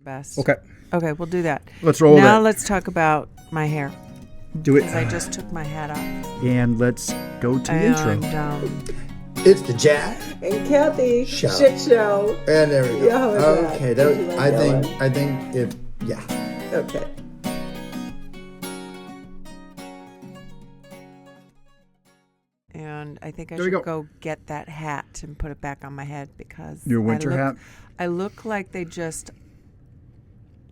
best. Okay. Okay, we'll do that. Let's roll Now it. let's talk about my hair. Do it. Because I just took my hat off. And let's go to the intro. It's the Jack and Kathy Show. Shit Show. And there we go. Yeah, how was that? Okay, Did you like I that think if yeah. Okay. And I think I There we should go. go get that hat and put it back on my head because Your winter hat? I look like they just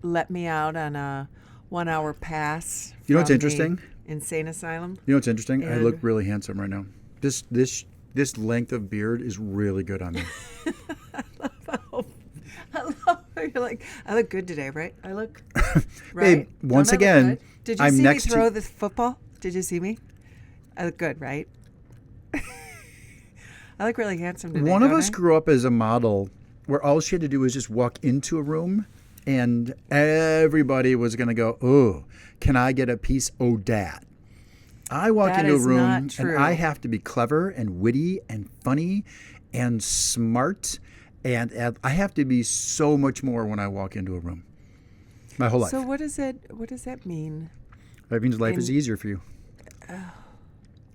let me out on a 1 hour pass. You know what's from interesting? the insane asylum. You know what's interesting? I And- look really handsome right now. This length of beard is really good on me. I love how you're like, I look good today, right? I look right. Babe, once Don't I look again, good? Did you I'm see next me to- throw the football? Did you see me? I look good, right? I look really handsome today. One of don't us I? grew up as a model where all she had to do was just walk into a room and everybody was going to go, oh, can I get a piece of that? I walk That into a is room not and true. I have to be clever and witty and funny and smart. And I have to be so much more when I walk into a room. My whole life. So what does that mean? That means life is easier for you.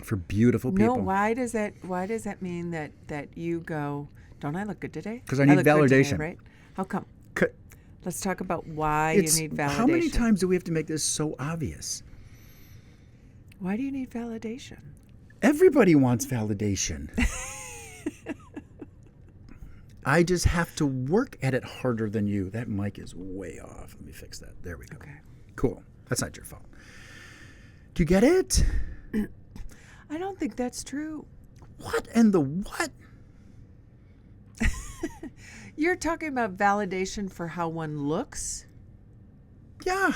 For beautiful people. No, why does that mean that you go, don't I look good today? 'Cause I need look good today, validation. right? How come? C- Let's talk about why you need validation. How many times do we have to make this so obvious? Why do you need validation? Everybody wants validation. I just have to work at it harder than you. That mic is way off. Let me fix that. There we go. Okay. Cool. That's not your fault. Do you get it? I don't think that's true. What and the what? You're talking about validation for how one looks? Yeah.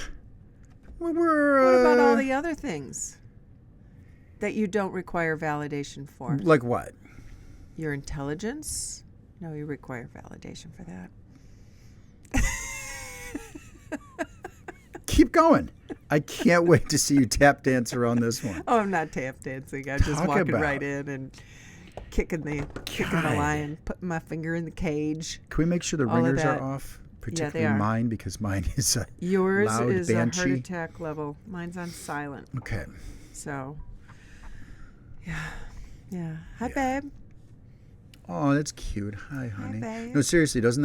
We're What about all the other things that you don't require validation for? like what? Your intelligence? No, you require validation for that. Keep going. I can't wait to see you tap dance around this one. Oh, I'm not tap dancing. I'm just Talk walking about- right in and kicking the God. lion, putting my finger in the cage. Can we make sure the All of ringers are that. off? they Particularly are. mine, because mine is a Yours loud is a heart banshee. attack level. Mine's on silent. Okay. So, yeah. Hi, babe. Oh, that's cute. Hi, honey. babe. No, seriously, doesn't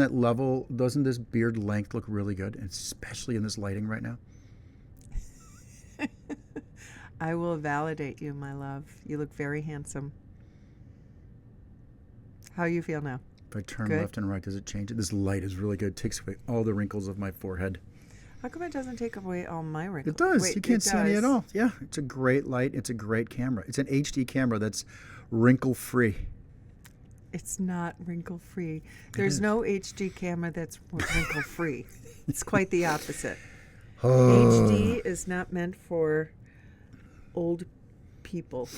this beard length look really good, especially in this lighting right now? I will validate you, my love. You look very handsome. How you feel now? If I turn Good. left and right, does it change it? This light is really good. It takes away all the wrinkles of my forehead. How come it doesn't take away all my wrinkles? It does. Wait, You can't it see any at does. all. Yeah, it's a great light. It's a great camera. It's an HD camera that's wrinkle-free. It's not wrinkle-free. There's no HD camera that's wrinkle-free. It's quite the opposite. Oh. HD is not meant for old people.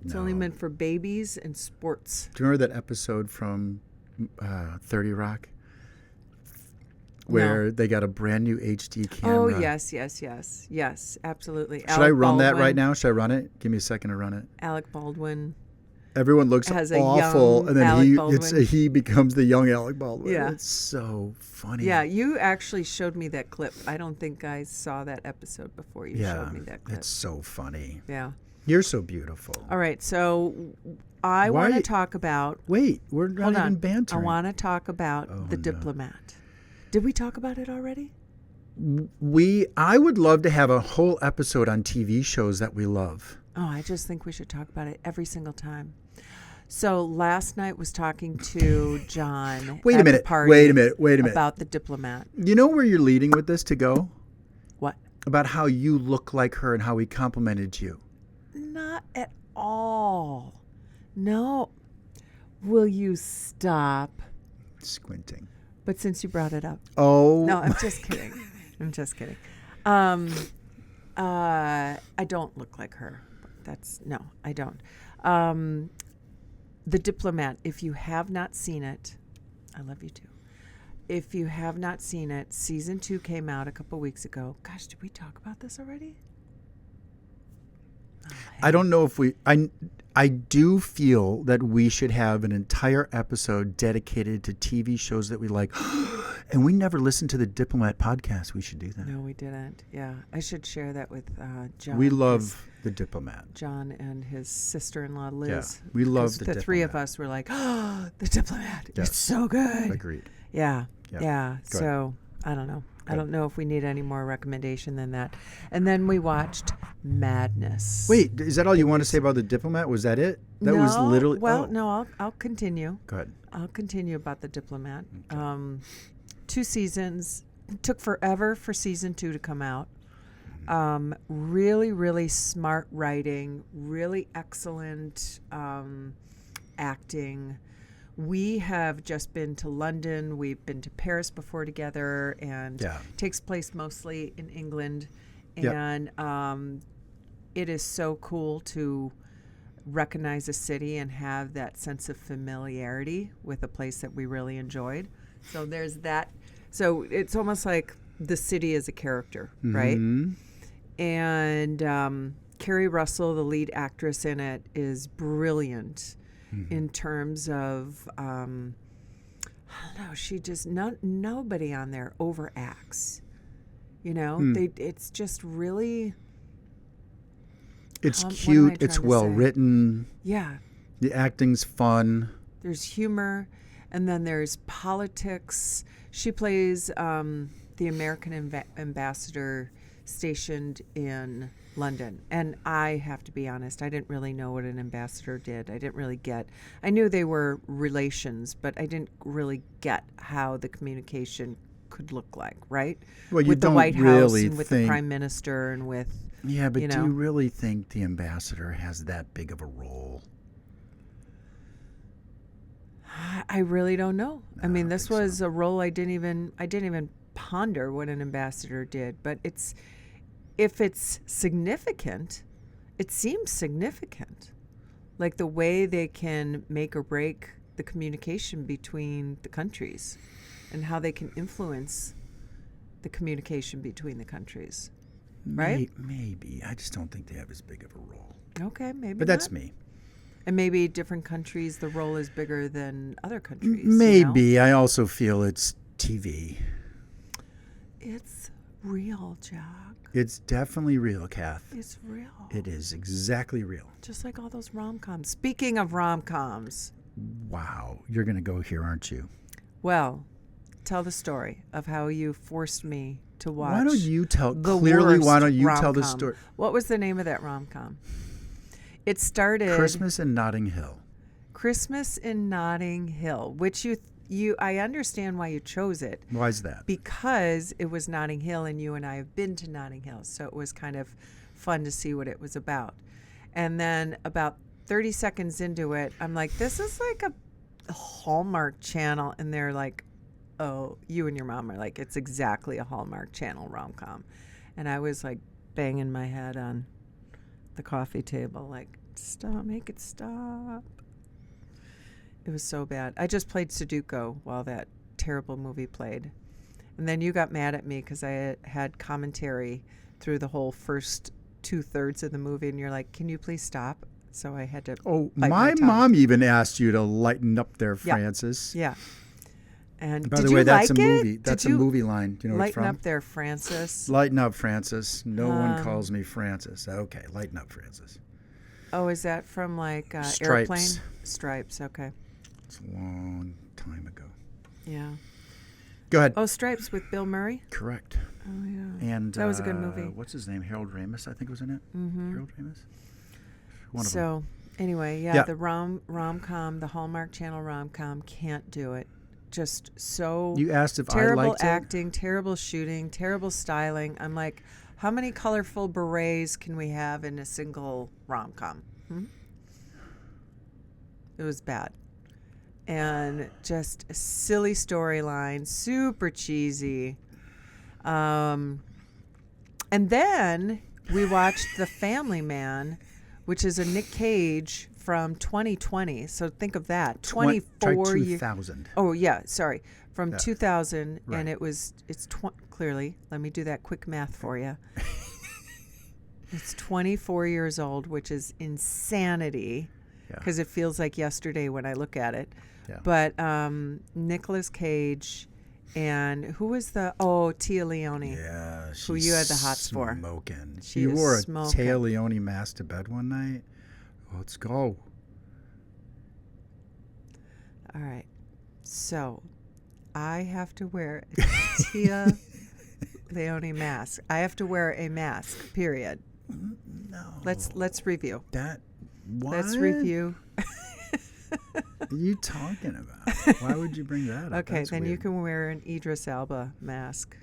It's only No. meant for babies and sports. Do you remember that episode from 30 Rock? Where they got a brand new HD camera. Oh, yes, absolutely. Should I run that right now? Should I run it? Give me a second to run it. Alec Baldwin. Everyone looks Has a awful, young and then Alec Baldwin. he becomes the young Alec Baldwin. Yeah. It's so funny. Yeah, you actually showed me that clip. I don't think I saw that episode before you showed me that clip. It's so funny. Yeah. You're so beautiful. All right, so I Why- want to talk about. Wait, we're not Hold even on. bantering. I want to talk about Oh, The no. Diplomat. Did we talk about it already? I would love to have a whole episode on TV shows that we love. Oh, I just think we should talk about it every single time. So last night was talking to John. Wait a at the minute. party Wait a minute. About The Diplomat. You know where you're leading with this to go? What? About how you look like her and how he complimented you. Not at all. No. Will you stop? Squinting. But since you brought it up. Oh. No, I'm just kidding. I'm just kidding. I don't look like her. No, I don't. The Diplomat, if you have not seen it, I love you too. If you have not seen it, season 2 came out a couple weeks ago. Gosh, did we talk about this already? I don't know if I do feel that we should have an entire episode dedicated to TV shows that we like. And we never listened to the Diplomat podcast. We should do that. No, we didn't. Yeah, I should share that with John. We love the Diplomat. John and his sister-in-law Liz. Yeah, we love 'Cause the the three of Diplomat. us were like, "Oh, the Diplomat! Yes. It's so good." Agreed. Yeah, Yep. yeah. Good. So I don't know. I Good. don't know if we need any more recommendation than that. And then we watched Madness. Wait, is that all you want to say about the Diplomat? Was that it? That was No, literally. Well, oh. no. I'll continue. Go ahead. I'll continue about the Diplomat. 2 seasons. It took forever for season 2 to come out. Really, really smart writing. Really excellent acting. We have just been to London. We've been to Paris before together, and Yeah. takes place mostly in England. Yep. And it is so cool to recognize a city and have that sense of familiarity with a place that we really enjoyed. So there's that. So it's almost like the city is a character, right? Mhm. And Kerry Russell, the lead actress in it, is brilliant in terms of, I don't know, she just, nobody on there overacts. You know, it's just really, It's what am I cute. It's trying to well say? written. yeah. The acting's fun. There's humor, and then there's politics. She plays the American ambassador stationed in London. And I have to be honest, I didn't really know what an ambassador did. I didn't really get. I knew they were relations, but I didn't really get how the communication could look like, right? Well, you with the don't White House really and with the think- Prime Minister and with. Yeah, but You do know? you really think the ambassador has that big of a role? I really don't know. I mean, don't this think so. was a role I didn't even ponder what an ambassador did. But if it's significant, it seems significant. Like the way they can make or break the communication between the countries, and how they can influence the communication between the countries. Right? Maybe. I just don't think they have as big of a role. Okay, maybe. But that's not. me. And maybe different countries, the role is bigger than other countries. Maybe. You know? I also feel it's TV. It's real, Jack. It's definitely real, Kath. It's real. It is exactly real. Just like all those rom-coms. Speaking of rom-coms, Wow. You're going to go here, aren't you? well, tell the story of how you forced me to watch. Why don't you tell? the Clearly, why worst don't you tell the rom-com. story? What was the name of that rom-com? It started Christmas in Notting Hill. Christmas in Notting Hill, which I understand why you chose it. Why is that? Because it was Notting Hill, and you and I have been to Notting Hill, so it was kind of fun to see what it was about. And then about 30 seconds into it, I'm like, this is like a Hallmark channel. And they're like, oh, you and your mom are like, it's exactly a Hallmark channel rom-com. And I was like banging my head on the coffee table, like, stop, make it stop. It was so bad. I just played Sudoku while that terrible movie played. And then you got mad at me because I had commentary through the whole first 2/3 of the movie, and you're like, can you please stop? So I had to. Oh, bite my tongue. mom even asked you to lighten up there, Yeah. Francis. Yeah. And By did the you way, that's like a it? movie. Did That's a you movie line. Do you know what it's lighten from? up there, Francis? Lighten up, Francis. No one calls me Francis. Okay, lighten up, Francis. Oh, is that from like Stripes. Airplane? Stripes. Okay. It's a long time ago. Yeah. Go ahead. Oh, Stripes with Bill Murray. Correct. Oh yeah. And That was a good movie. What's his name? Harold Ramis, I think, was in it. Mm-hmm. Harold Ramis. One of them. So, anyway, yeah, Yeah. the rom-com, the Hallmark Channel rom-com can't do it. Just so You asked if I terrible liked it. acting, terrible shooting, terrible styling. I'm like, how many colorful berets can we have in a single rom-com? It was bad. And just a silly storyline, super cheesy. And then we watched The Family Man, which is a Nick Cage from 2020. So think of that. 24 years. 2000. Oh, yeah, sorry. From Yeah. 2000, Right. and it's clearly, let me do that quick math for you. It's 24 years old, which is insanity Yeah. because it feels like yesterday when I look at it. Yeah. But Nicolas Cage and who was Tia Leone. Yeah, Who you had the hots for. Smoking. She You is wore a smoking. Tia Leone mask to bed one night. Let's go. All right. So I have to wear a Tia Leone mask. I have to wear a mask, period. No. Let's review. What? Let's review. What are you talking about? Why would you bring that up? Okay, That's then you weird. can wear an Idris Elba mask.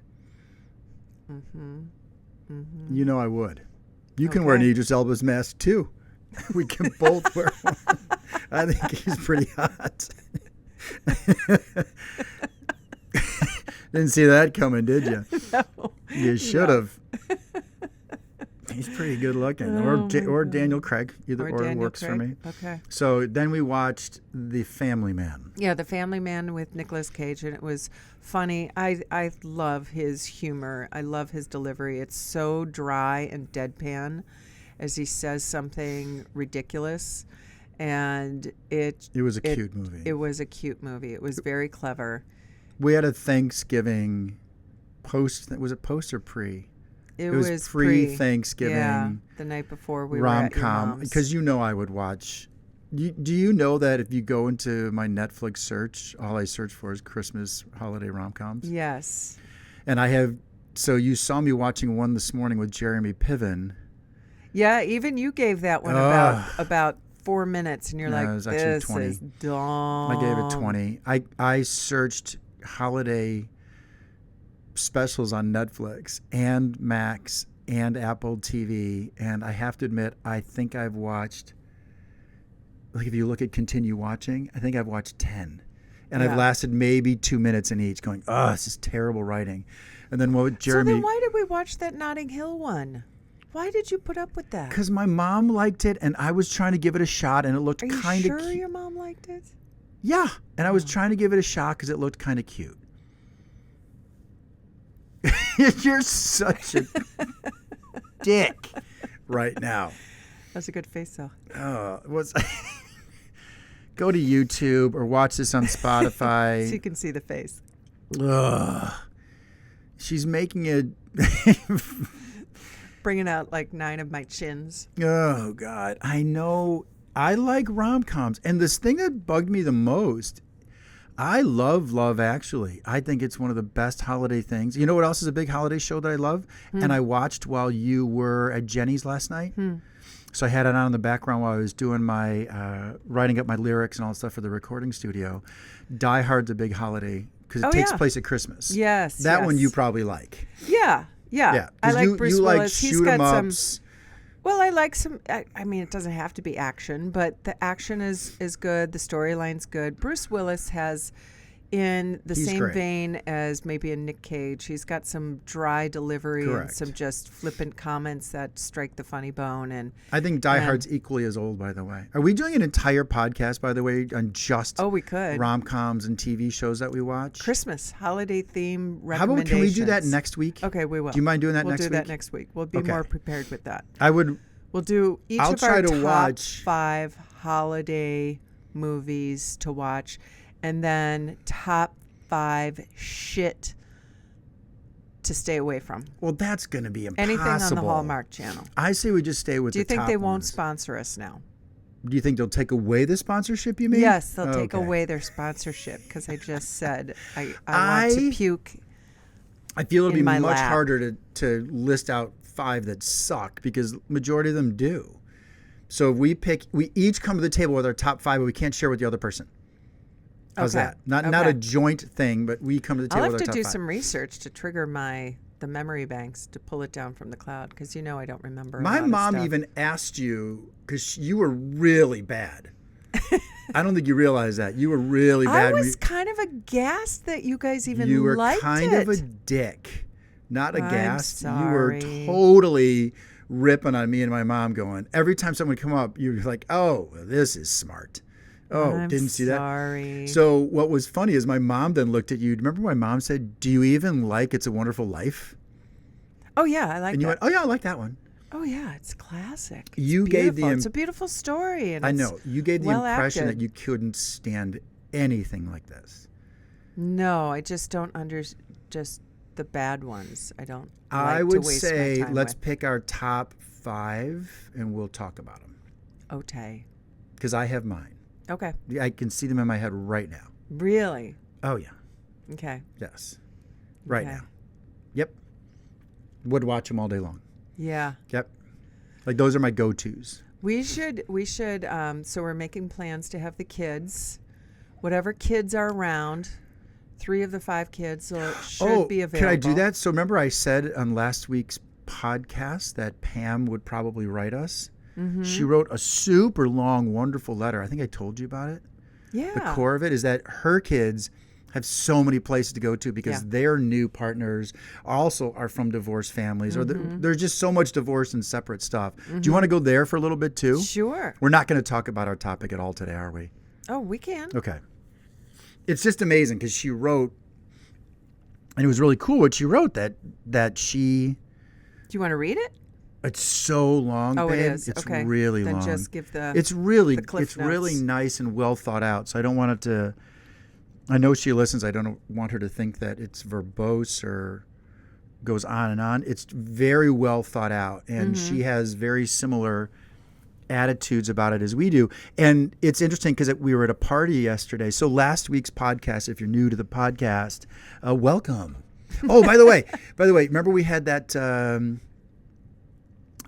You know I would. You can wear an Okay. Idris Elba's mask too. We can both wear one. I think he's pretty hot. Didn't see that coming, did you? No. You should have. He's pretty good looking. Or Daniel Craig. Either or Daniel works for me. Craig. Okay. So then we watched The Family Man. Yeah, The Family Man with Nicolas Cage, and it was funny. I love his humor. I love his delivery. It's so dry and deadpan as he says something ridiculous. And It was a cute movie. It was a cute movie. It was very clever. We had a Thanksgiving post. Was it post or pre? It was pre-Thanksgiving. Yeah, the night before we were at your rom-com, mom's. because you know I would watch. Do you know that if you go into my Netflix search, all I search for is Christmas holiday rom-coms? Yes. And I have. So you saw me watching one this morning with Jeremy Piven. Yeah, even you gave that one about 4 minutes, and you're No, like, it was actually this 20. is dumb. I gave it 20. I searched holiday specials on Netflix and Max and Apple TV, and I have to admit, I think I've watched, like if you look at continue watching, I think I've watched 10. And I've Yeah. lasted maybe 2 minutes in each going, this is terrible writing. And then what Jeremy... So then why did we watch that Notting Hill one? Why did you put up with that? Because my mom liked it, and I was trying to give it a shot, and it looked Are you kind of sure your mom liked it? Yeah, and I was trying to give it a shot because it looked kind of cute. You're such a dick right now. That's a good face, though. Go to YouTube or watch this on Spotify. So you can see the face. Ugh. She's making it. Bringing out like 9 of my chins. Oh God, I know. I like rom-coms, and this thing that bugged me the most. I love Love Actually. I think it's one of the best holiday things. You know what else is a big holiday show that I love? And I watched while you were at Jenny's last night. So I had it on in the background while I was doing my writing up my lyrics and all that stuff for the recording studio. Die Hard's a big holiday because it takes place at Christmas. Yes. That one yes. you probably like. Yeah. Yeah. I 'cause like Bruce you like Willis. He's shoot 'em got some. ups. Well, I like some. I mean, it doesn't have to be action, but the action is good. The storyline's good. Bruce Willis has, in the He's same great. vein as maybe a Nick Cage, he's got some dry delivery and Correct. some just flippant comments that strike the funny bone. And I think Die and- Hard's equally as old, by the way. Are we doing an entire podcast, by the way, on just we could rom-coms and TV shows that we watch? Christmas holiday theme How about, recommendations. can we do that next week? Okay, we will. Do you mind doing that we'll next do week? that next week. We'll be Okay. more prepared with that. I would. We'll do each I'll of try our to top watch- 5 holiday movies to watch, and then top 5 shit to stay away from. Well, that's going to be impossible. Anything on the Hallmark Channel. I say we just stay with Do you the think top they won't ones. sponsor us now? Do you think they'll take away the sponsorship, you mean? Yes, they'll take Okay. away their sponsorship because I just said I want to puke. I feel it'll in be my much lap. harder to list out 5 that suck because majority of them do. So if we each come to the table with our top 5, but we can't share with the other person. How's Okay. that? Not Okay. a joint thing, but we come to the table I'll with have our to top do 5. some research to trigger the memory banks to pull it down from the cloud because you know I don't remember. My a lot of mom stuff. even asked you because you were really bad. I don't think you realize that you were really bad. I was kind of aghast that you guys even You were liked kind it. of a dick, not a I'm gas. You were sorry. totally ripping on me and my mom. Going every time someone would come up, you were like, "Oh, this is smart." Oh, I'm didn't see that. sorry. So what was funny is my mom then looked at you. Remember my mom said, "Do you even like It's a Wonderful Life?" Oh yeah, I like And you that. went, "Oh yeah, I like that one." Oh yeah, it's classic. It's You gave the beautiful. im- It's a beautiful story, and I it's know you gave the well impression acted. that you couldn't stand anything like this. No, I just don't just the bad ones. I don't. I like would to waste say my time let's with. pick our top 5 and we'll talk about them. Okay. Because I have mine. Okay. I can see them in my head right now. Really? Oh, yeah. Okay. Yes. Right Okay. now. Yep. Would watch them all day long. Yeah. Yep. Like those are my go-tos. We should, so we're making plans to have the kids, whatever kids are around, 3 of the 5 kids should be available. Can I do that? So remember I said on last week's podcast that Pam would probably write us? Mm-hmm. She wrote a super long, wonderful letter. I think I told you about it. Yeah. The core of it is that her kids have so many places to go to because their new partners also are from divorced families, or there's just so much divorce and separate stuff. Do you want to go there for a little bit too? Sure. We're not going to talk about our topic at all today, are we? Oh, we can. Okay. It's just amazing because she wrote, and it was really cool what she wrote, that she... Do you want to read it? It's so long, Oh, babe. it is. It's okay. really then long. Just give the. It's really cliff really notes. nice and well thought out. So I don't want it to. I know she listens. I don't want her to think that it's verbose or goes on and on. It's very well thought out, and she has very similar attitudes about it as we do. And it's interesting because we were at a party yesterday. So last week's podcast, if you're new to the podcast, welcome. Oh, by the way, remember we had that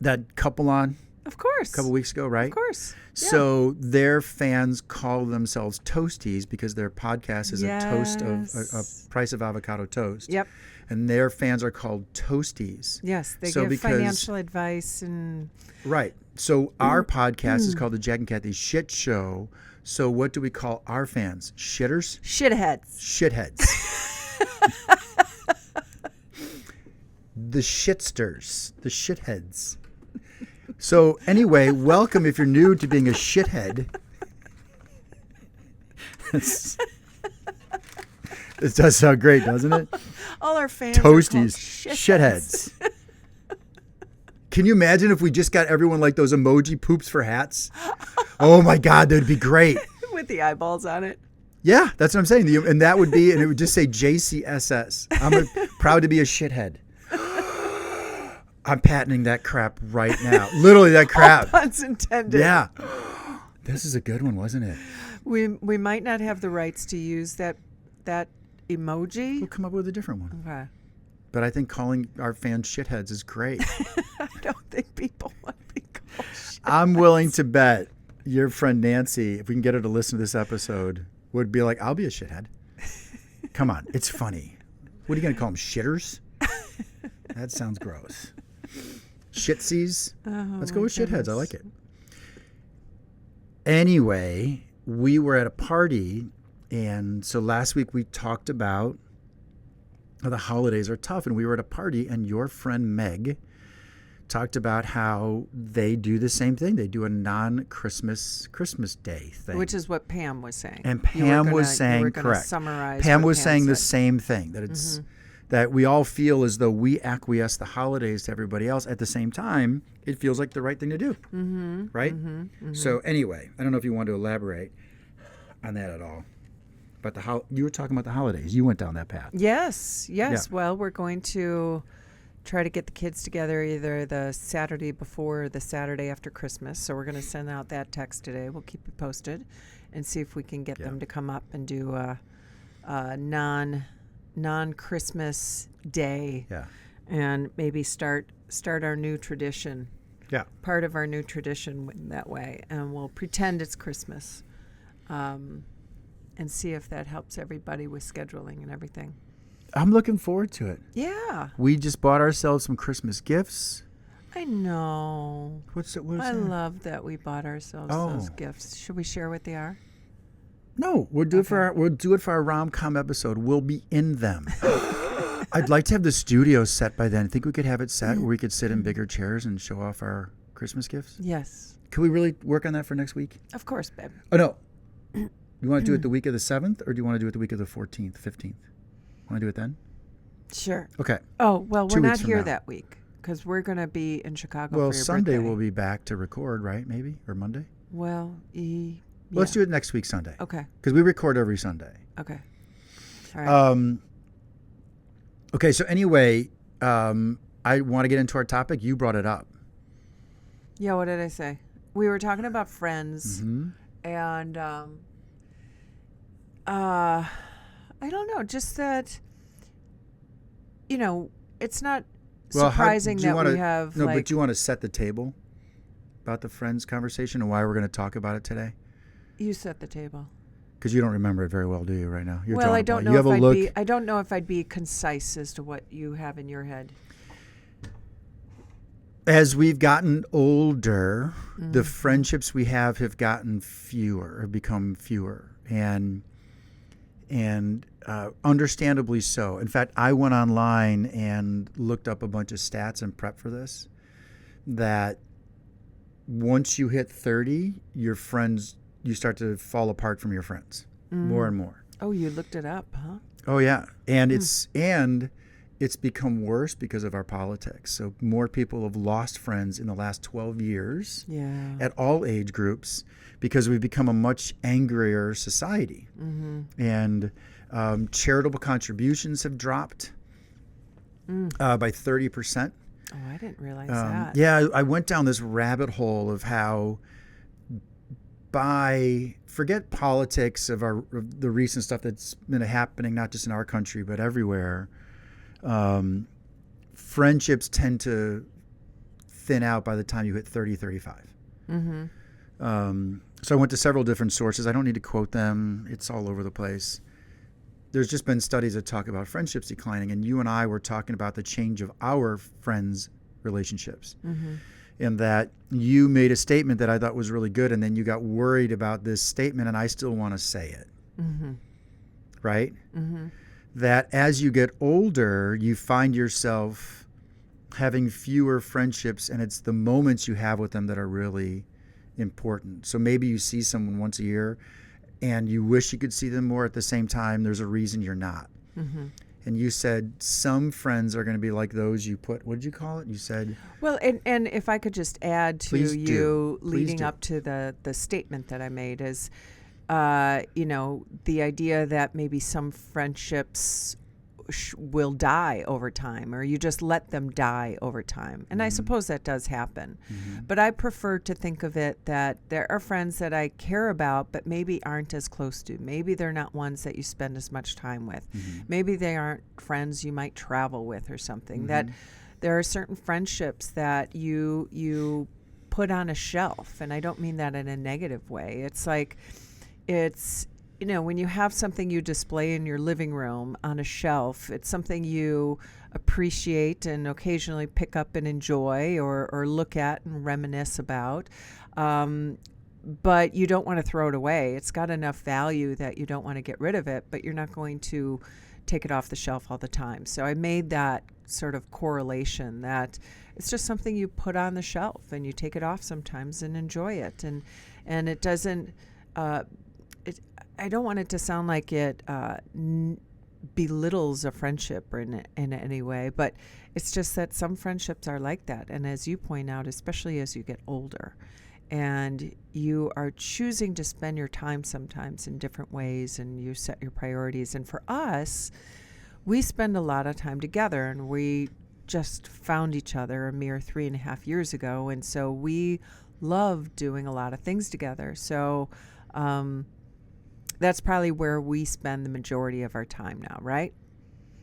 that couple on Of course. a couple weeks ago, right? Of course. So their fans call themselves Toasties because their podcast is a toast of a price of avocado toast. Yep. And their fans are called Toasties. Yes, they So give because- financial advice and. Right. So our podcast is called the Jack and Kathy Shit Show. So what do we call our fans? Shitters? Shitheads. Shitheads. The shitsters. The shitheads. So anyway, welcome if you're new to being a shithead. This does sound great, doesn't it? All our fans are Toasties, called shitheads. Can you imagine if we just got everyone like those emoji poops for hats? Oh my God, that'd be great. With the eyeballs on it. Yeah, that's what I'm saying. And that would be, and it would just say JCSS. Proud to be a shithead. I'm patenting that crap right now. Literally that crap. All puns intended. Yeah. This is a good one, wasn't it? We might not have the rights to use that emoji. We'll come up with a different one. Okay. But I think calling our fans shitheads is great. I don't think people want to be called shit. I'm willing to bet your friend Nancy, if we can get her to listen to this episode, would be like, I'll be a shithead. Come on, it's funny. What are you going to call them, shitters? That sounds gross. Shitsies? Let's go with shitheads. I like it. Anyway, we were at a party, and so last week we talked about how the holidays are tough, and we were at a party, and your friend Meg talked about how they do the same thing. They do a non-Christmas Day thing. Which is what Pam was saying. And You were Pam gonna- was you saying, were gonna correct. Summarize Pam what was saying the said. same thing, that it's that we all feel as though we acquiesce the holidays to everybody else. At the same time, it feels like the right thing to do. Mm-hmm. Right? Mm-hmm. So anyway, I don't know if you want to elaborate on that at all. But you were talking about the holidays. You went down that path. Yes. Yeah. Well, we're going to try to get the kids together either the Saturday before or the Saturday after Christmas. So we're going to send out that text today. We'll keep you posted and see if we can get them to come up and do a non-Christmas day. Yeah. And maybe start our new tradition. Yeah. Part of our new tradition that way, and we'll pretend it's Christmas, and see if that helps everybody with scheduling and everything. I'm looking forward to it. Yeah, We just bought ourselves some Christmas gifts. I know. What's it? What is I that? love that we bought ourselves those gifts. Should we share what they are? No, we'll do it for our rom-com episode. We'll be in them. I'd like to have the studio set by then. I think we could have it set where we could sit in bigger chairs and show off our Christmas gifts. Yes, Can we really work on that for next week? of course, babe. Oh, no. You want to do it the week of the 7th, or do you want to do it the week of the 14th, 15th? Want to do it then? Sure. Okay. Oh, well, 2 we're weeks not from here now. that week because we're going to be in Chicago Well, for your Sunday birthday. we'll be back to record, right? Maybe? Or Monday? Well, Let's do it next week, Sunday. Okay. Because we record every Sunday. Okay. All right. Okay, so anyway, I want to get into our topic. You brought it up. Yeah, what did I say? We were talking about friends, Mm-hmm. and I don't know, just that, it's not surprising do you that wanna, we have no, like but do you want to set the table about the friends conversation and why we're going to talk about it today? you set the table. Because you don't remember it very well, do you? Right now, you're Well, drawing I a blank. don't know You if have a I'd look. be. I don't know if I'd be concise as to what you have in your head. As we've gotten older, the friendships we have gotten fewer, have become fewer, and understandably so. In fact, I went online and looked up a bunch of stats and prep for this. That once you hit 30, your friends, you start to fall apart from your friends more and more. Oh, you looked it up, huh? Oh yeah, and it's become worse because of our politics. So more people have lost friends in the last 12 years Yeah. at all age groups because we've become a much angrier society. And charitable contributions have dropped by 30%. Oh, I didn't realize that. Yeah, I went down this rabbit hole of how forget politics of the recent stuff that's been happening, not just in our country, but everywhere. Friendships tend to thin out by the time you hit 30, 35. So I went to several different sources. I don't need to quote them. It's all over the place. There's just been studies that talk about friendships declining, and you and I were talking about the change of our friends' relationships. And that you made a statement that I thought was really good, and then you got worried about this statement, and I still want to say it. Right? That as you get older, you find yourself having fewer friendships, and it's the moments you have with them that are really important. So maybe you see someone once a year, and you wish you could see them more. At the same time, there's a reason you're not. And you said some friends are going to be like those you put, what did you call it? You said... Well, and if I could just add to Please you do. leading up to the statement that I made is, the idea that maybe some friendships will die over time, or you just let them die over time. And I suppose that does happen. But I prefer to think of it that there are friends that I care about, but maybe aren't as close to. Maybe they're not ones that you spend as much time with. Maybe they aren't friends you might travel with or something. That there are certain friendships that you put on a shelf. And I don't mean that in a negative way. It's like, when you have something you display in your living room on a shelf, it's something you appreciate and occasionally pick up and enjoy or look at and reminisce about. But you don't want to throw it away. It's got enough value that you don't want to get rid of it, but you're not going to take it off the shelf all the time. So I made that sort of correlation that it's just something you put on the shelf and you take it off sometimes and enjoy it. And it doesn't... I don't want it to sound like it belittles a friendship or in any way, but it's just that some friendships are like that. And as you point out, especially as you get older and you are choosing to spend your time sometimes in different ways and you set your priorities. And for us, we spend a lot of time together, and we just found each other a mere 3.5 years ago. And so we love doing a lot of things together. So, that's probably where we spend the majority of our time now, right?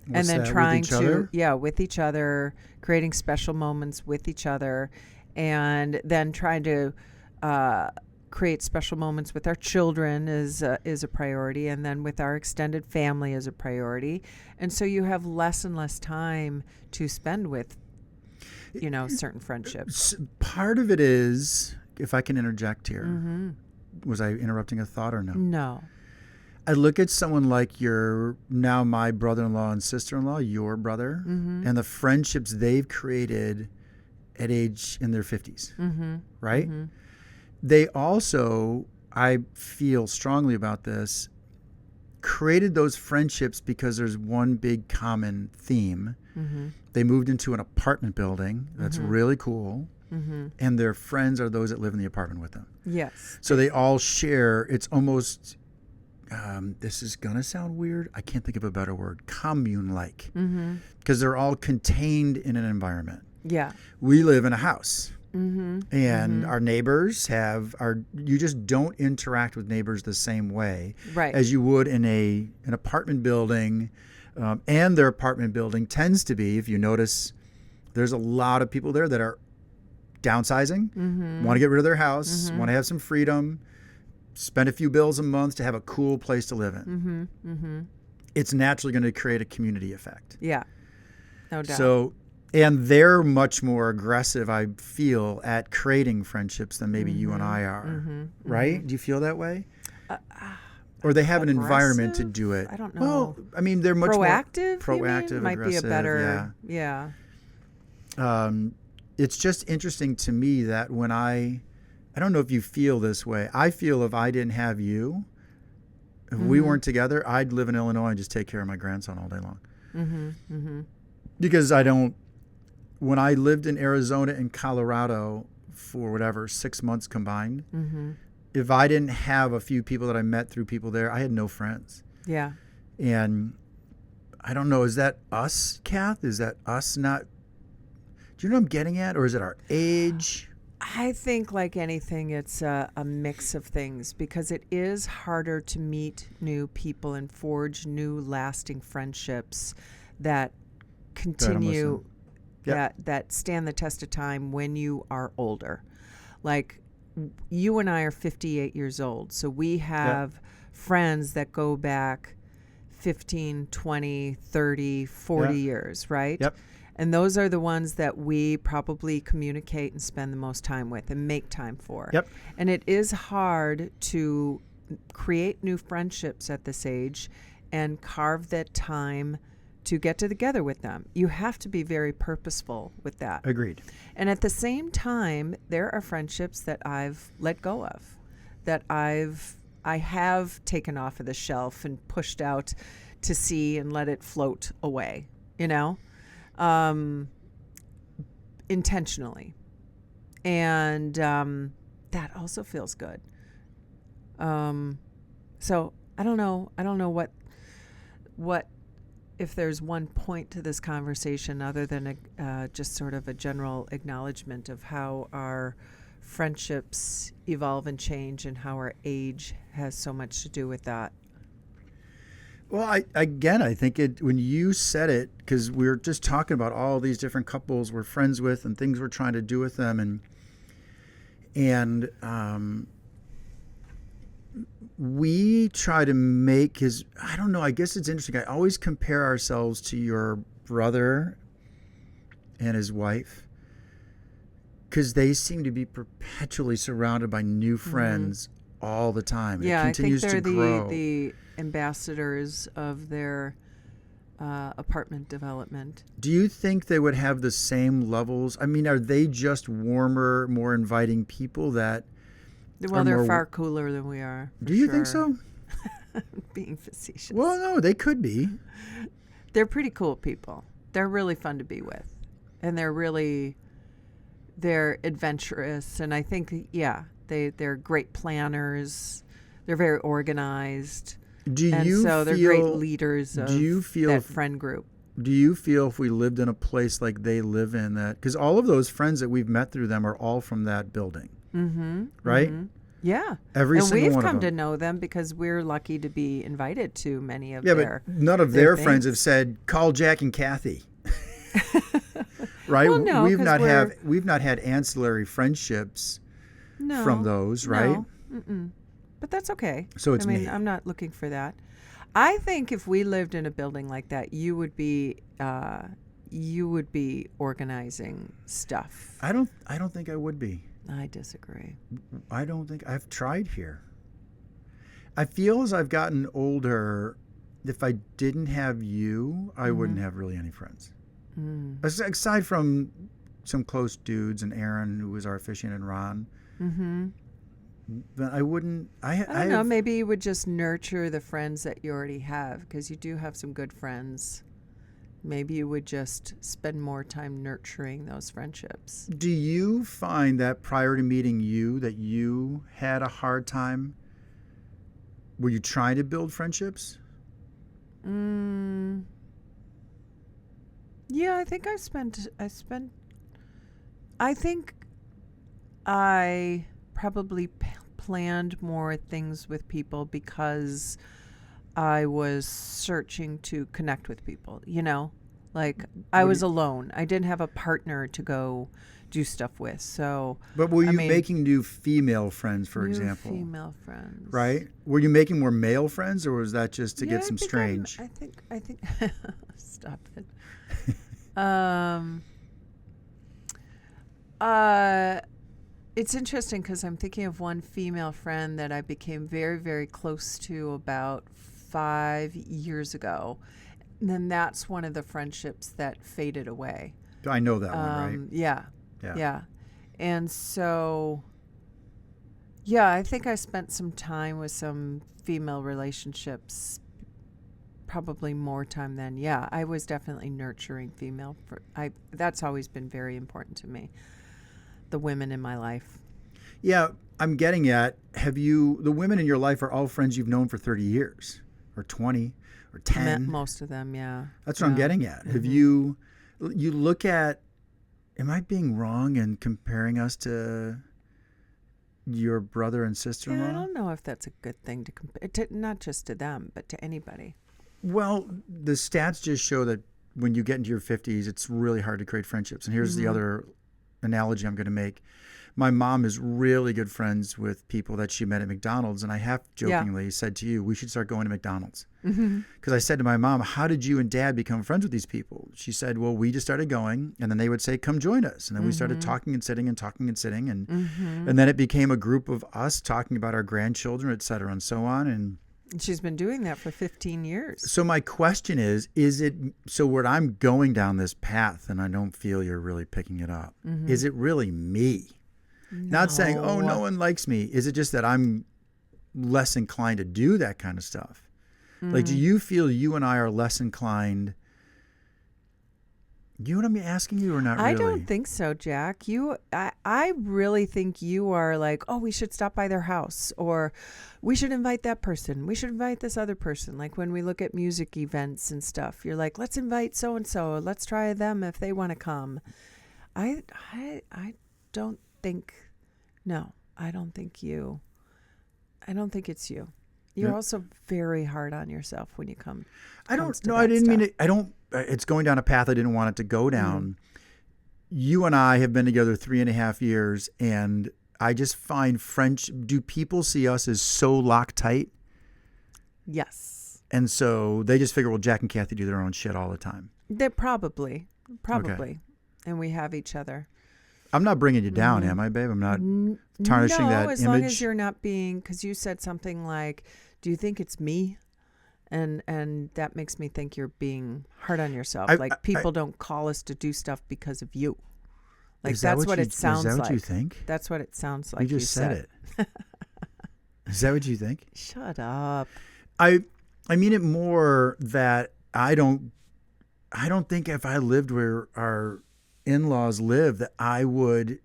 What's and then that, trying with each other? with each other, creating special moments with each other, and then trying to create special moments with our children is a priority, and then with our extended family is a priority. And so you have less and less time to spend with, certain friendships. Part of it is, if I can interject here, was I interrupting a thought or no? No. I look at someone like my brother-in-law and sister-in-law, your brother, and the friendships they've created at age in their 50s, right? They also, I feel strongly about this, created those friendships because there's one big common theme. They moved into an apartment building that's really cool, and their friends are those that live in the apartment with them. Yes. So they all share, it's almost... this is going to sound weird. I can't think of a better word. Commune-like. Mm-hmm. Because they're all contained in an environment. Yeah. We live in a house. Mm-hmm. And our neighbors you just don't interact with neighbors the same way Right. as you would in an apartment building. And their apartment building tends to be, if you notice, there's a lot of people there that are downsizing, want to get rid of their house, want to have some freedom, spend a few bills a month to have a cool place to live in. Mm-hmm. Mm-hmm. It's naturally going to create a community effect. Yeah. No doubt. So, and they're much more aggressive, I feel, at creating friendships than maybe you and I are. Right? Do you feel that way? Or they have an environment to do it. I don't know. Well, I mean, they're much proactive. more proactive, you mean? Might be a aggressive, better. yeah. Yeah. It's just interesting to me that when I don't know if you feel this way. I feel if I didn't have you, if we weren't together, I'd live in Illinois and just take care of my grandson all day long. Mm-hmm. Mm-hmm. Because when I lived in Arizona and Colorado for 6 months combined, if I didn't have a few people that I met through people there, I had no friends. Yeah. And I don't know, is that us, Kath? Is that us not? Do you know what I'm getting at? Or is it our age? I think, like anything, it's a mix of things because it is harder to meet new people and forge new lasting friendships that continue, that stand the test of time when you are older. Like, you and I are 58 years old, so we have friends that go back 15, 20, 30, 40 years, right? Yep. And those are the ones that we probably communicate and spend the most time with and make time for. Yep. And it is hard to create new friendships at this age and carve that time to get together with them. You have to be very purposeful with that. Agreed. And at the same time, there are friendships that I've let go of, that I have taken off of the shelf and pushed out to sea and let it float away, intentionally. And that also feels good. So I don't know what if there's one point to this conversation other than just sort of a general acknowledgement of how our friendships evolve and change and how our age has so much to do with that. Well, I think when you said it, because we were just talking about all these different couples we're friends with and things we're trying to do with them, and we try to make I don't know, I guess it's interesting. I always compare ourselves to your brother and his wife because they seem to be perpetually surrounded by new friends all the time. Yeah, it continues I think they're to grow. the ambassadors of their apartment development. Do you think they would have the same levels? I mean, are they just warmer, more inviting people that Well, they're far cooler than we are. Do you think so? Being facetious. Well, no, they could be. They're pretty cool people. They're really fun to be with. And they're adventurous. And I think, they're great planners. They're very organized. So they're great leaders of that friend group. Do you feel if we lived in a place like they live in that, because all of those friends that we've met through them are all from that building, right? Mm-hmm. Yeah. Every single we've one come of them. to know them because we're lucky to be invited to many of their but none of their friends have said, call Jack and Kathy. Right? Well, no, we've not had ancillary friendships from those, right? No. Mm-mm. But that's okay. So it's me. I'm not looking for that. I think if we lived in a building like that, you would be organizing stuff. I don't think I would be. I disagree. I don't think I've tried here. I feel as I've gotten older, if I didn't have you, I wouldn't have really any friends. Aside from some close dudes and Aaron, who was our officiant, and Ron. But I wouldn't. I don't know. Maybe you would just nurture the friends that you already have, because you do have some good friends. Maybe you would just spend more time nurturing those friendships. Do you find that prior to meeting you, that you had a hard time were you trying to build friendships? Yeah, I think I probably planned more things with people because I was searching to connect with people, Like I What do was you, alone. I didn't have a partner to go do stuff with. So, but were I you mean, making new female friends, for new example? female friends. Right? Were you making more male friends, or was that just to Yeah, get some strange? I think stop it. Um uh it's interesting because I'm thinking of one female friend that I became very, very close to about 5 years ago. And then that's one of the friendships that faded away. I know that one, right? Yeah. Yeah. Yeah. And so, yeah, I think I spent some time with some female relationships, probably more time than, yeah, I was definitely nurturing female. That's always been very important to me, the women in my life. Yeah, I'm getting at, the women in your life are all friends you've known for 30 years or 20 or 10? Most of them, yeah. That's what I'm getting at. Have you look at, am I being wrong in comparing us to your brother and sister-in-law? Yeah, I don't know if that's a good thing to compare, not just to them, but to anybody. Well, the stats just show that when you get into your 50s, it's really hard to create friendships. And here's the other analogy I'm going to make. My mom is really good friends with people that she met at McDonald's, and I half jokingly said to you, we should start going to McDonald's. Because I said to my mom, how did you and Dad become friends with these people? She said, well, we just started going, and then they would say, come join us. And then we started talking and sitting and talking and sitting, and then it became a group of us talking about our grandchildren, et cetera, and so on. And she's been doing that for 15 years. so my question is it, so where I'm going down this path, and I don't feel you're really picking it up, is it really me? No. Not saying, oh, no one likes me. Is it just that I'm less inclined to do that kind of stuff? Like, do you feel you and I are less inclined? You know what I'm asking you, or not really? I don't think so, Jack. I really think you are like, oh, we should stop by their house, or we should invite that person. We should invite this other person. Like when we look at music events and stuff, you're like, let's invite so-and-so. Let's try them if they want to come. I don't think, no, I don't think it's you. You're also very hard on yourself when you come. I didn't mean it. It's going down a path I didn't want it to go down. You and I have been together 3.5 years, and I just find do people see us as so Loctite? Yes. And so they just figure, well, Jack and Kathy do their own shit all the time. They probably. Okay. And we have each other. I'm not bringing you down, am I, babe? I'm not tarnishing that image. No, as long as you're not being, because you said something like, do you think it's me? And that makes me think you're being hard on yourself. People don't call us to do stuff because of you. Like that's what it sounds like. Is that what you think? That's what it sounds like. You just said it. Is that what you think? Shut up. I mean it more that I don't think if I lived where our in-laws live that I would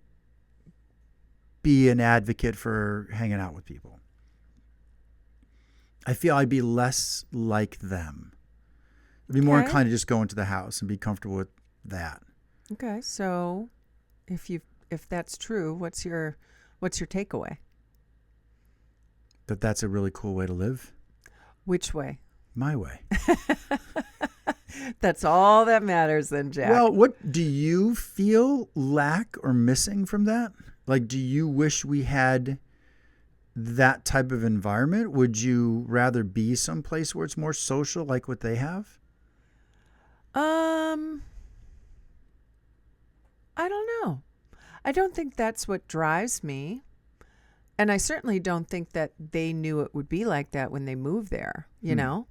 be an advocate for hanging out with people. I feel I'd be less like them. I'd be more inclined to just go into the house and be comfortable with that. Okay, so if that's true, what's your takeaway? That's a really cool way to live. Which way? My way. That's all that matters then, Jack. Well, what do you feel lack or missing from that? Like, do you wish we had that type of environment? Would you rather be someplace where it's more social, like what they have? I don't know. I don't think that's what drives me. And I certainly don't think that they knew it would be like that when they moved there, you know?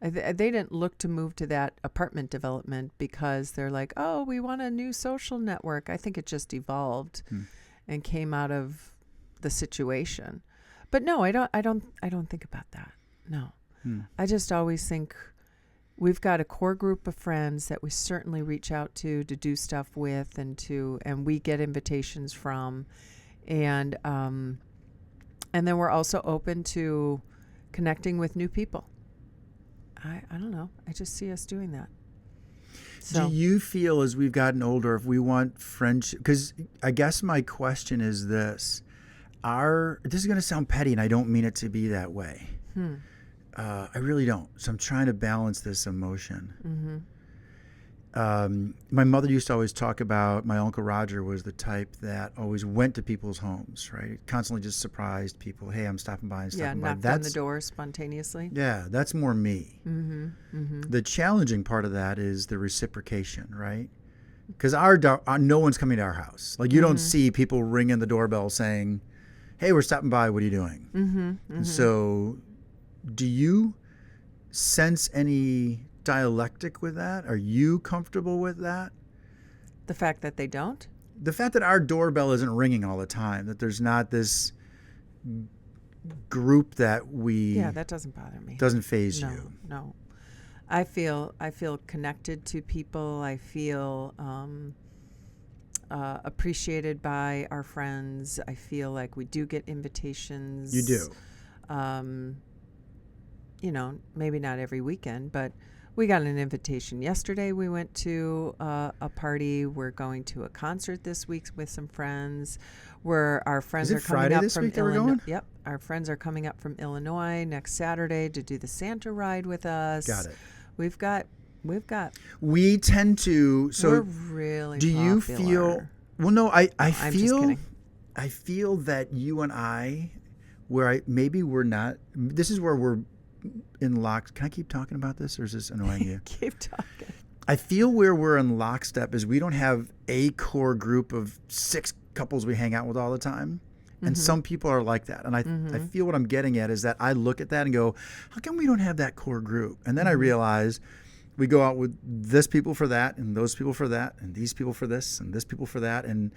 They didn't look to move to that apartment development because they're like, oh, we want a new social network. I think it just evolved and came out of the situation. But no, I don't think about that. No. I just always think we've got a core group of friends that we certainly reach out to do stuff with and we get invitations from. And then we're also open to connecting with new people. I don't know. I just see us doing that. So Do you feel as we've gotten older, if we want friendship, because I guess my question is this, this is going to sound petty and I don't mean it to be that way. I really don't. So I'm trying to balance this emotion. My mother used to always talk about my Uncle Roger was the type that always went to people's homes, right? Constantly just surprised people. Hey, I'm stopping by and stopping by. knocked on the door spontaneously. Yeah, that's more me. The challenging part of that is the reciprocation, right? Because no one's coming to our house. Like you don't see people ringing the doorbell saying, hey, we're stopping by. What are you doing? And so do you sense any dialectic with that? Are you comfortable with that? The fact that they don't? The fact that our doorbell isn't ringing all the time, that there's not this group that Yeah, that doesn't bother me. doesn't faze you. No. I feel connected to people. I feel appreciated by our friends. I feel like we do get invitations. You do. Maybe not every weekend, but we got an invitation yesterday. We went to a party. We're going to a concert this week with some friends. Where our friends Is it are coming Friday up this from week that we're Illinois. going? Yep, our friends are coming up from Illinois next Saturday to do the Santa ride with us. Got it. We've got. We tend to. So we're really. do you popular. feel? Well, no. I I'm just feel. kidding. I feel that you and I, maybe we're not. This is where we're in lock. Can I keep talking about this, or is this annoying you? Keep talking. I feel where we're in lockstep is we don't have a core group of 6 couples we hang out with all the time. And some people are like that. And I feel what I'm getting at is that I look at that and go, how come we don't have that core group? And then I realize we go out with this people for that and those people for that and these people for this and this people for that. And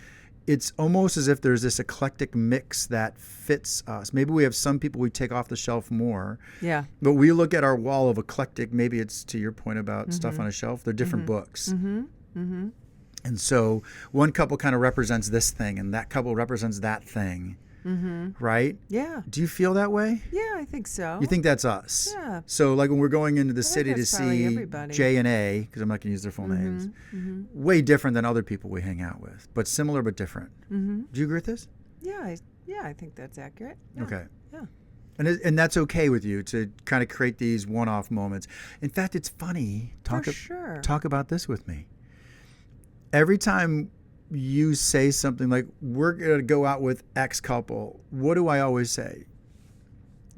it's almost as if there's this eclectic mix that fits us. Maybe we have some people we take off the shelf more. Yeah. But we look at our wall of eclectic, maybe it's to your point about stuff on a shelf, they're different books. And so one couple kind of represents this thing and that couple represents that thing, right? Yeah. Do you feel that way? Yeah, I think so. You think that's us? Yeah. So like when we're going into the think city to that's probably see everybody. J and A, because I'm not going to use their full names, way different than other people we hang out with, but similar but different. Do you agree with this? Yeah, I think that's accurate. Yeah. Okay. Yeah. And that's okay with you to kind of create these one-off moments. In fact, it's funny. For sure. Talk about this with me. Every time you say something like, we're going to go out with X couple, what do I always say?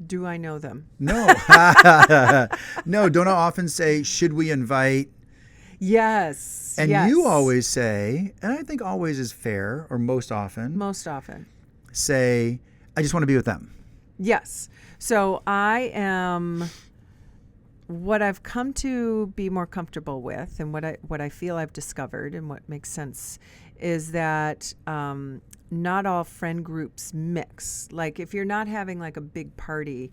Do I know them? No. No, don't I often say, should we invite? Yes. And yes. you always say, and I think always is fair, or most often, say, I just want to be with them. Yes. So I am what I've come to be more comfortable with, and what I feel I've discovered, and what makes sense, is that not all friend groups mix. Like if you're not having like a big party,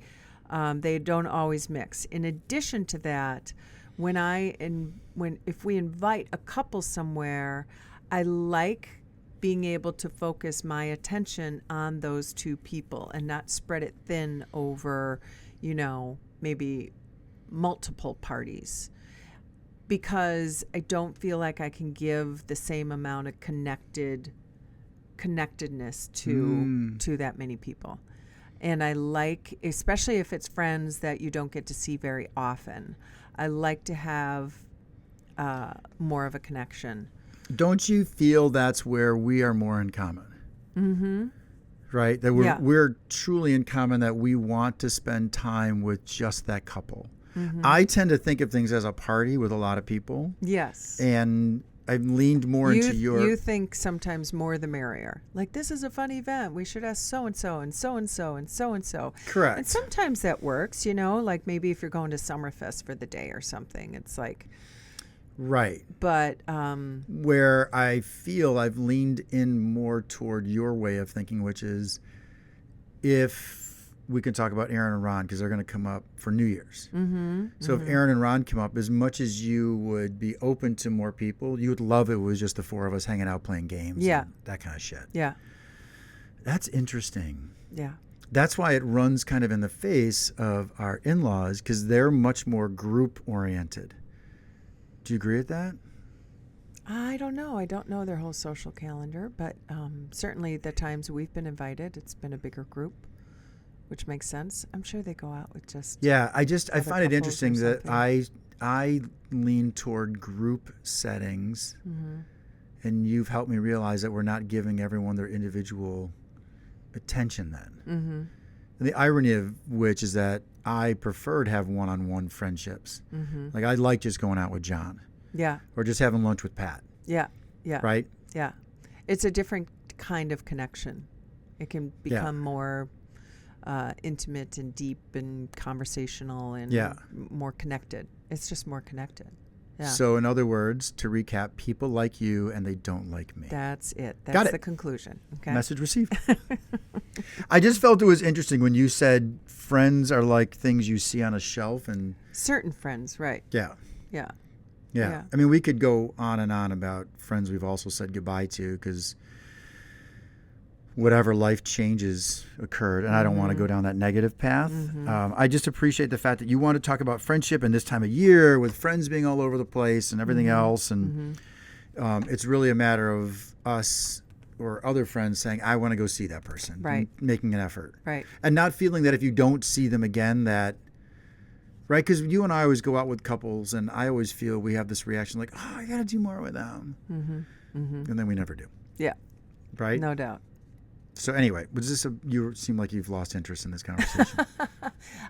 they don't always mix. In addition to that, if we invite a couple somewhere, I like being able to focus my attention on those 2 people and not spread it thin over, maybe multiple parties, because I don't feel like I can give the same amount of connectedness to that many people. And I like, especially if it's friends that you don't get to see very often, I like to have more of a connection. Don't you feel that's where we are more in common? Mm-hmm. Right? That we're truly in common, that we want to spend time with just that couple. Mm-hmm. I tend to think of things as a party with a lot of people. Yes. And I've leaned more into your... You think sometimes more the merrier. Like, this is a fun event. We should ask so-and-so and so-and-so and so-and-so. Correct. And sometimes that works, like maybe if you're going to Summerfest for the day or something, it's like... Right. But... where I feel I've leaned in more toward your way of thinking, which is if... we can talk about Aaron and Ron because they're going to come up for New Year's. Mm-hmm, so if Aaron and Ron come up, as much as you would be open to more people, you would love it was just the 4 of us hanging out playing games. Yeah. And that kind of shit. Yeah. That's interesting. Yeah. that's why it runs kind of in the face of our in-laws, because they're much more group oriented. Do you agree with that? I don't know. I don't know their whole social calendar, but certainly the times we've been invited, it's been a bigger group, which makes sense. I'm sure they go out with just Yeah, I other find it couples or interesting that something. I lean toward group settings, and you've helped me realize that we're not giving everyone their individual attention then. Mm-hmm. And the irony of which is that I prefer to have one-on-one friendships. Mm-hmm. Like I like just going out with John Yeah. or just having lunch with Pat, Yeah. Yeah. right? Yeah. It's a different kind of connection. It can become more intimate and deep and conversational and more connected. It's just more connected. Yeah. So in other words, to recap, people like you and they don't like me. That's it. Got That's it. the conclusion. Okay. Message received. I just felt it was interesting when you said friends are like things you see on a shelf, and Certain friends, right. yeah. Yeah. Yeah. Yeah. I mean, we could go on and on about friends we've also said goodbye to because whatever life changes occurred, and I don't want to go down that negative path. I just appreciate the fact that you want to talk about friendship in this time of year with friends being all over the place and everything else. And it's really a matter of us or other friends saying, I want to go see that person. Right. And making an effort. Right. And not feeling that if you don't see them again that, right? Because you and I always go out with couples, and I always feel we have this reaction like, oh, I got to do more with them. And then we never do. Yeah. Right? No doubt. So anyway, was this you seem like you've lost interest in this conversation.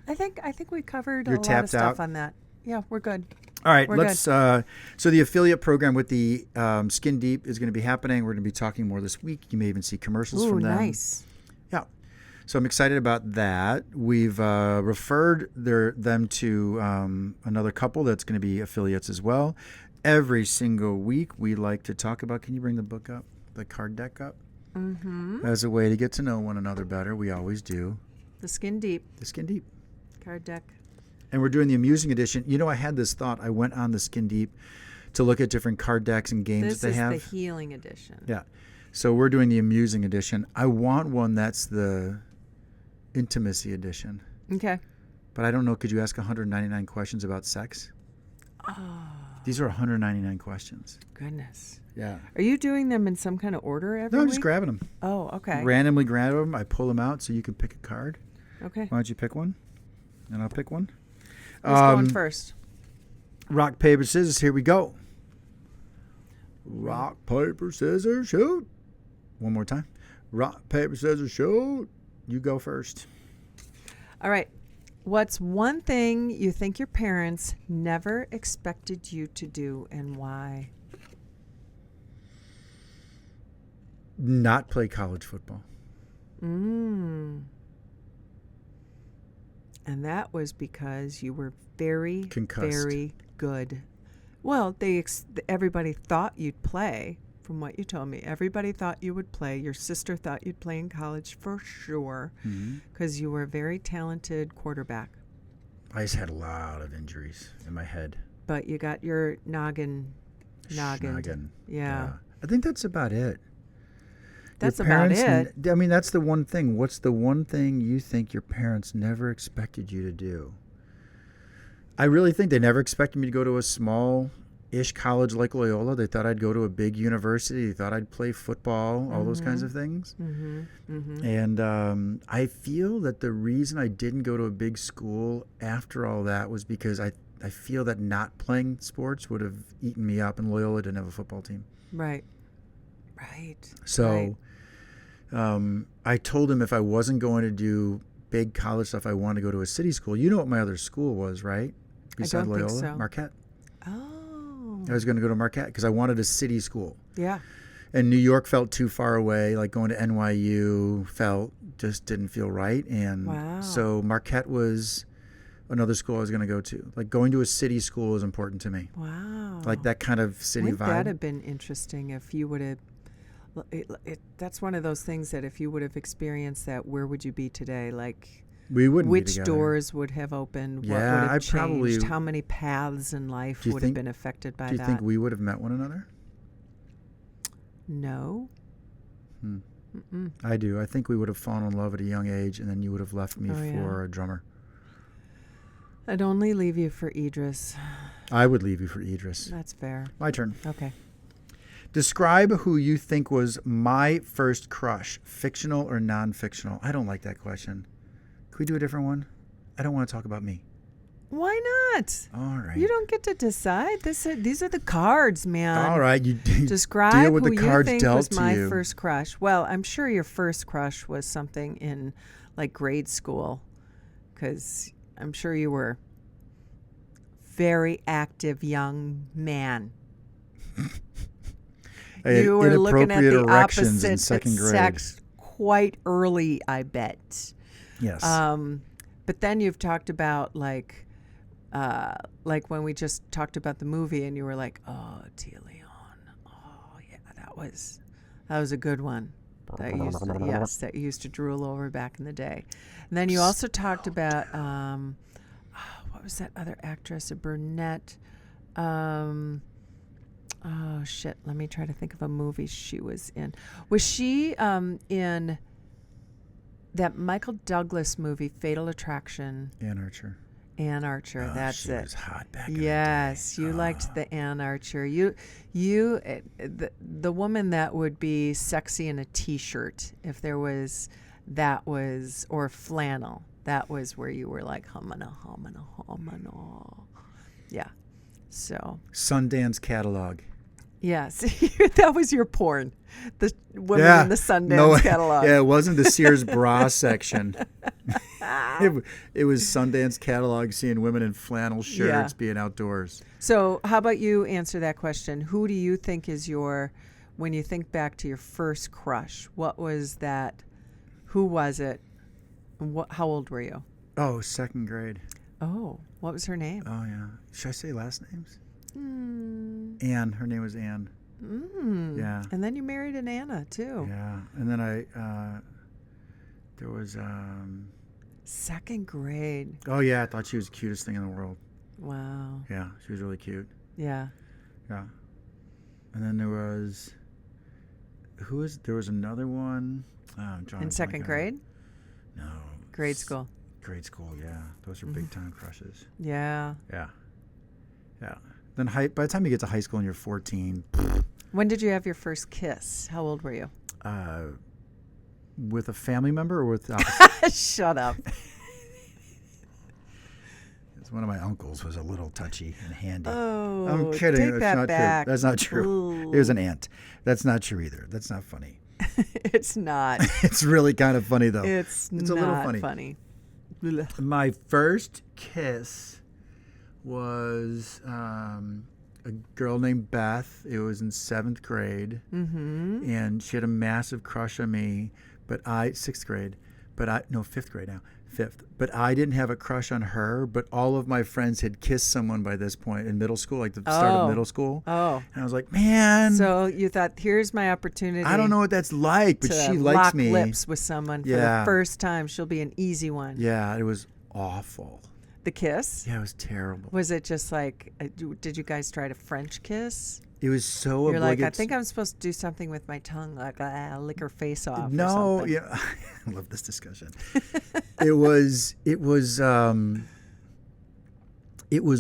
I think we covered You're a lot tapped of stuff out? on that. Yeah, we're good. All right, We're let's. So the affiliate program with the Skin Deep is going to be happening. We're going to be talking more this week. You may even see commercials Ooh, from them. nice. Yeah. So I'm excited about that. We've referred them to another couple that's going to be affiliates as well. Every single week, we like to talk about. Can you bring the book up, the card deck up? As a way to get to know one another better. We always do. The Skin Deep The Skin Deep. card deck. And we're doing the amusing edition. You know, I had this thought. I went on the Skin Deep to look at different card decks and games This that they is have. the healing edition. Yeah. So we're doing the amusing edition. I want one that's the intimacy edition. Okay. But I don't know. Could you ask 199 questions about sex? Oh, These are 199 questions. goodness. Yeah. Are you doing them in some kind of order every No, I'm week? just grabbing them. Oh, okay. Randomly grab them. I pull them out so you can pick a card. Okay. Why don't you pick one? And I'll pick one. Who's going first? Rock, paper, scissors. Here we go. Rock, paper, scissors, shoot. One more time. Rock, paper, scissors, shoot. You go first. All right. What's one thing you think your parents never expected you to do, and why? Not play college football. And that was because you were very, Concussed. very good. Well, everybody thought you'd play, from what you told me. Everybody thought you would play. Your sister thought you'd play in college for sure, because you were a very talented quarterback. I just had a lot of injuries in my head. But you got your noggin. Schnoggin. Yeah. I think that's about it. That's Your about parents it. I mean, that's the one thing. What's the one thing you think your parents never expected you to do? I really think they never expected me to go to a small-ish college like Loyola. They thought I'd go to a big university. They thought I'd play football, all those kinds of things. And I feel that the reason I didn't go to a big school after all that was because I feel that not playing sports would have eaten me up, and Loyola didn't have a football team. Right. Right. So I told him if I wasn't going to do big college stuff, I wanted to go to a city school. You know what my other school was, right? Beside don't think Loyola? so. Marquette. Oh. I was going to go to Marquette because I wanted a city school. Yeah. And New York felt too far away. Like going to NYU just didn't feel right. And so Marquette was another school I was going to go to. Like going to a city school was important to me. Wow. Like that kind of city Wouldn't vibe. that have been interesting if you would have... that's one of those things that if you would have experienced that, where would you be today? Like, we wouldn't be which together. doors would have opened? Yeah, what would have I changed? probably- How many paths in life would have been affected by Do you that? think we would have met one another? No. I do. I think we would have fallen in love at a young age, and then you would have left me for a drummer. I'd only leave you for Idris. I would leave you for Idris. That's fair. My turn. Okay. Describe who you think was my first crush, fictional or non-fictional. I don't like that question. Can we do a different one? I don't want to talk about me. Why not? All right. You don't get to decide. These are the cards, man. All right. You Describe deal with who the cards you think dealt was to my you. first crush. Well, I'm sure your first crush was something in like grade school, because I'm sure you were very active young man. You were looking at the erections in opposite second grade. sex quite early, I bet. Yes. But then you've talked about like when we just talked about the movie, and you were like, "Oh, Tia Leon. Oh, yeah, that was a good one." That you used to drool over back in the day. And then you also talked about what was that other actress, a brunette? Oh shit! Let me try to think of a movie she was in. Was she in that Michael Douglas movie, Fatal Attraction? Ann Archer. Ann Archer. That's she it. was hot back in the day. Yes, you liked the Ann Archer. The woman that would be sexy in a t-shirt, if there was, or flannel. That was where you were like humana. Yeah. So. Sundance catalog. Yes, that was your porn. The women in the Sundance catalog. Yeah, it wasn't the Sears bra section. It was Sundance catalog, seeing women in flannel shirts being outdoors. So how about you answer that question? Who do you think is when you think back to your first crush, what was that? Who was it? And how old were you? Oh, second grade. Oh, what was her name? Oh, yeah. Should I say last names? Anne. Her name was Anne. Yeah. And then you married an Anna, too. Yeah. And then there was... second grade. Oh, yeah. I thought she was the cutest thing in the world. Wow. Yeah. She was really cute. Yeah. Yeah. And then there was... There was another one. In second grade? No. Grade school. Grade school, yeah. Those are big time crushes. Yeah. Yeah. Yeah. Then by the time you get to high school and you're 14. When did you have your first kiss? How old were you? With a family member or with the opposite? Shut up. One of my uncles was a little touchy and handy. Oh, I'm kidding. take that not back. True. That's not true. Ooh. It was an aunt. That's not true either. That's not funny. It's not. It's really kind of funny, though. It's a not little funny. My first kiss was a girl named Beth. It was in 7th grade. Mm-hmm. And she had a massive crush on me. Sixth grade. 5th grade now. 5th. But I didn't have a crush on her, but all of my friends had kissed someone by this point in middle school, like the start of middle school. Oh. And I was like, man. So you thought, here's my opportunity. I don't know what that's like, but she likes lock me. Lips with someone for the first time. She'll be an easy one. Yeah, it was awful. The kiss? Yeah, it was terrible. Was it just like, did you guys try to French kiss? It was so You're like, I think I'm supposed to do something with my tongue, like lick her face off. No, or something. Yeah, I love this discussion. It was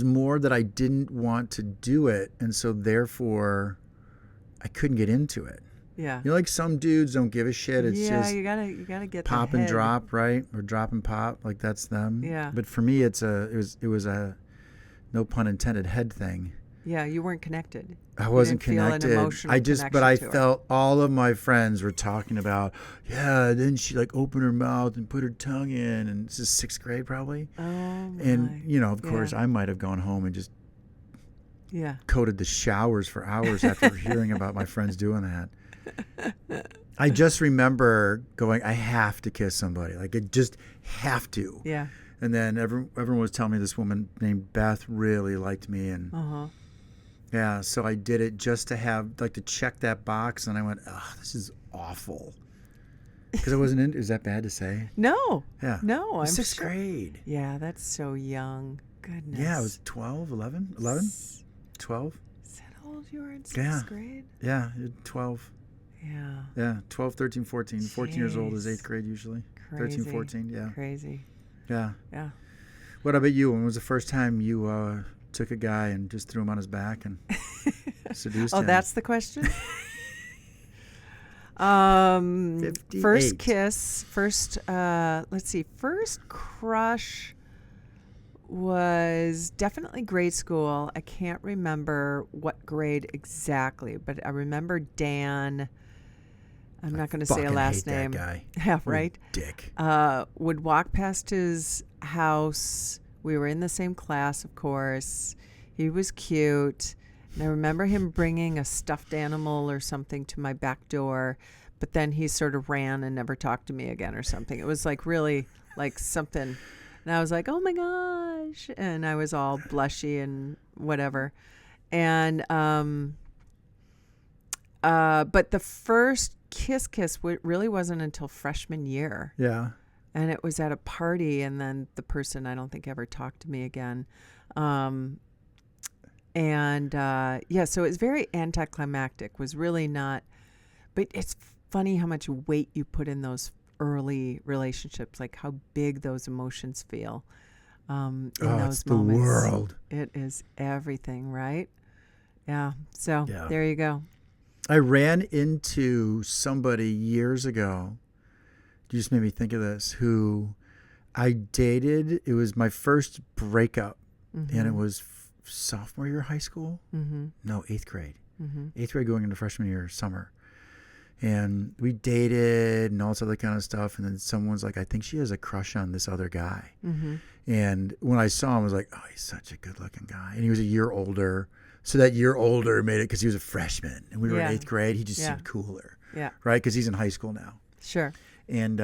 more that I didn't want to do it, and so therefore, I couldn't get into it. Yeah. You know, like some dudes don't give a shit. It's just you gotta get pop the and head. drop, right? Or drop and pop, like that's them. Yeah. But for me, it was a no pun intended head thing. Yeah, you weren't connected. I wasn't you didn't connected. Feel an emotional But I to her. felt all of my friends were talking about, then she like opened her mouth and put her tongue in, and this is 6th grade probably. Oh my. And of course, I might have gone home and just coated the showers for hours after hearing about my friends doing that. I just remember going, I have to kiss somebody. Like, I just have to. Yeah. And then everyone was telling me this woman named Beth really liked me, and yeah, so I did it just to to check that box, and I went, oh, this is awful. Because I wasn't in. Is that bad to say? No. Yeah. No, I'm 6th sure. grade. Yeah, that's so young. Goodness. Yeah, I was 12, 11, 12. Is that how old you were in 6th grade? Yeah, 12. Yeah. Yeah, 12, 13, 14. 14 years old is Jeez. 8th grade usually. Crazy. 13, 14, yeah. Crazy. Yeah. Yeah. What about you? When was the first time you took a guy and just threw him on his back and seduced Oh, him? that's the question? 58. First kiss, first crush was definitely grade school. I can't remember what grade exactly, but I remember Dan. I'm not going to say a Fucking last hate name. that guy. Yeah, right. Dick. Would walk past his house. We were in the same class, of course. He was cute. And I remember him bringing a stuffed animal or something to my back door, but then he sort of ran and never talked to me again or something. It was like really like something. And I was like, oh my gosh. And I was all blushy and whatever. And, but the first kiss really wasn't until freshman year. Yeah. And it was at a party, and then the person I don't think ever talked to me again. So it was very anticlimactic, was really not, but it's funny how much weight you put in those early relationships, like how big those emotions feel in those it's the moments. world. It is everything, right? Yeah. So there you go. I ran into somebody years ago. You just made me think of this. Who I dated. It was my first breakup, and it was sophomore year of high school. No, 8th grade. 8th grade going into freshman year, summer. And we dated and all this other kind of stuff. And then someone's like, I think she has a crush on this other guy. And when I saw him, I was like, oh, he's such a good-looking guy. And he was a year older. So that year older made it because he was a freshman. And we were in 8th grade. He just seemed cooler. Yeah. Right? Because he's in high school now. Sure. And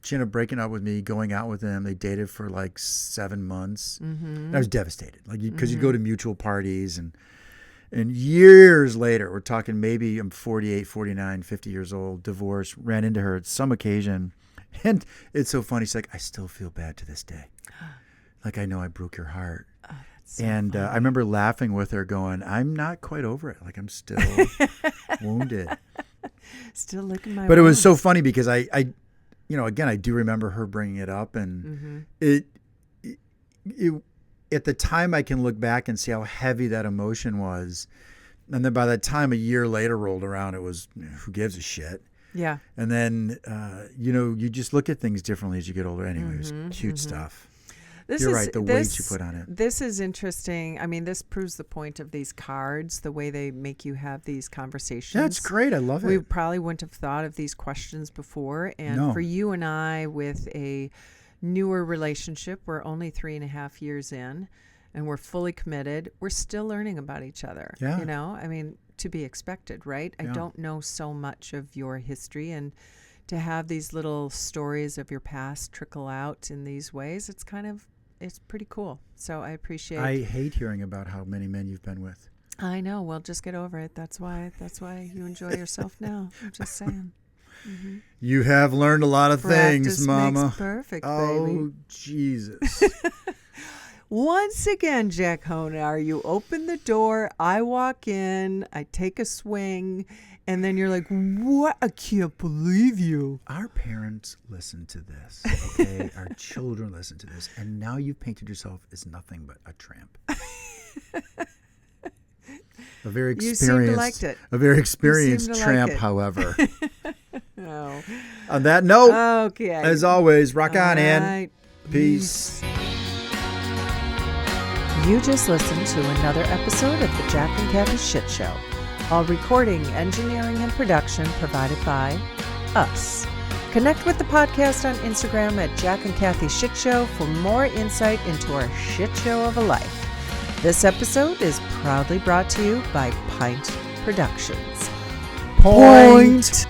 she ended up breaking up with me, going out with him. They dated for like 7 months. And I was devastated. Like, because you go to mutual parties and years later, we're talking maybe I'm 48, 49, 50 years old, divorced, ran into her at some occasion. And it's so funny. She's like, I still feel bad to this day. Like, I know I broke your heart. Oh, that's so and I remember laughing with her going, I'm not quite over it. Like, I'm still wounded. Still licking my But it was wounds. so funny because I again, I do remember her bringing it up. And it at the time, I can look back and see how heavy that emotion was. And then by the time a year later rolled around, it was, who gives a shit? Yeah. And then, you just look at things differently as you get older anyways. Cute stuff. You're right, the weight you put on it. This is interesting. I mean, this proves the point of these cards, the way they make you have these conversations. That's great. I love it. We probably wouldn't have thought of these questions before. And for you and I, with a newer relationship, we're only 3.5 years in, and we're fully committed. We're still learning about each other. Yeah. I mean, to be expected, right? Yeah. I don't know so much of your history, and to have these little stories of your past trickle out in these ways, it's pretty cool. So I appreciate. I hate hearing about how many men you've been with. I know. Well, just get over it. That's why you enjoy yourself now. I'm just saying. You have learned a lot of Practice things, Mama. makes perfect, baby. Oh, Jesus. Once again, Jack Honar, you open the door, I walk in, I take a swing, and then you're like, what? I can't believe you. Our parents listen to this, okay? Our children listen to this. And now you've painted yourself as nothing but a tramp. A very experienced, You seem to liked it. A very experienced You seem to tramp, like it. however. Oh. On that note, Okay. as always, rock on, All Ann. right. Peace. You just listened to another episode of the Jack and Kathy Shit Show. All recording, engineering, and production provided by us. Connect with the podcast on Instagram at Jack and Kathy Shit Show for more insight into our shit show of a life. This episode is proudly brought to you by Pint Productions. Point.